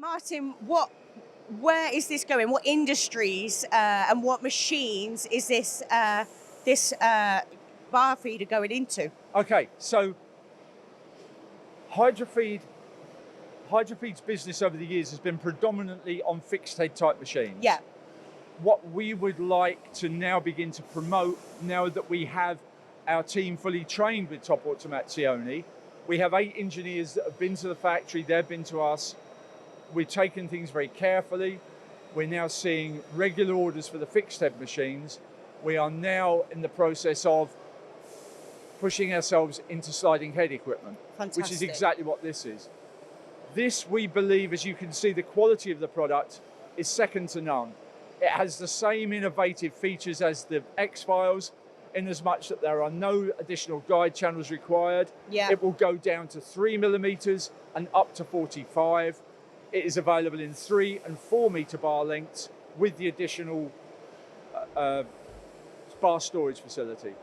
Martin, where is this going? What industries and what machines is this bar feeder going into? Okay, so HYDRAFEED's business over the years has been predominantly on fixed head type machines. Yeah. What we would like to now begin to promote, now that we have our team fully trained with Top Automazioni, we have 8 engineers that have been to the factory, they've been to us. We've taken things very carefully. We're now seeing regular orders for the fixed head machines. We are now in the process of pushing ourselves into sliding head equipment, Fantastic. which is exactly what this is. This, we believe, as you can see, the quality of the product is second to none. It has the same innovative features as the X-Files, in as much that there are no additional guide channels required. Yeah. It will go down to 3 millimeters and up to 45. It is available in 3 and 4 meter bar lengths with the additional bar storage facility.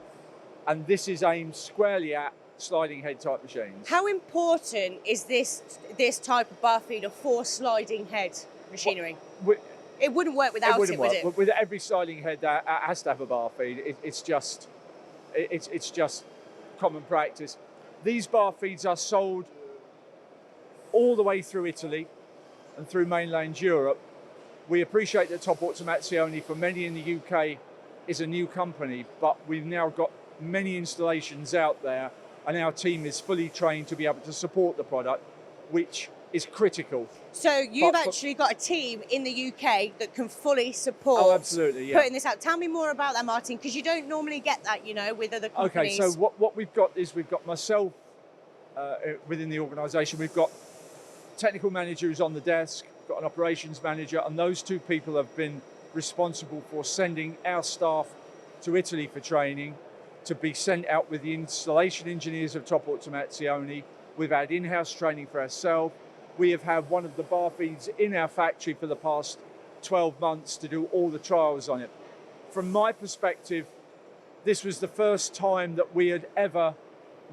And this is aimed squarely at sliding head type machines. How important is this type of bar feeder for sliding head machinery? It wouldn't work without it, would it? With every sliding head that has to have a bar feed. It's just common practice. These bar feeds are sold all the way through Italy and through mainland Europe. We appreciate that Top Automazioni, for many in the UK, is a new company, but we've now got many installations out there, and our team is fully trained to be able to support the product, which is critical. So you've actually got a team in the UK that can fully support absolutely, yeah. putting this out. Tell me more about that, Martin, because you don't normally get that, you know, with other companies. Okay, so what we've got is we've got myself within the organisation. We've got technical manager who's on the desk, got an operations manager, and those 2 people have been responsible for sending our staff to Italy for training, to be sent out with the installation engineers of Top Automazioni. We've had in-house training for ourselves. We have had one of the bar feeds in our factory for the past 12 months to do all the trials on it. From my perspective, this was the first time that we had ever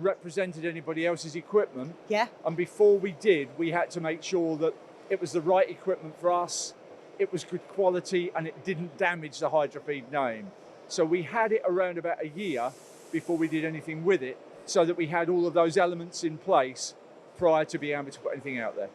represented anybody else's equipment. Yeah. And before we did, we had to make sure that it was the right equipment for us, it was good quality, and it didn't damage the HYDRAFEED name. So we had it around about a year before we did anything with it, so that we had all of those elements in place prior to being able to put anything out there.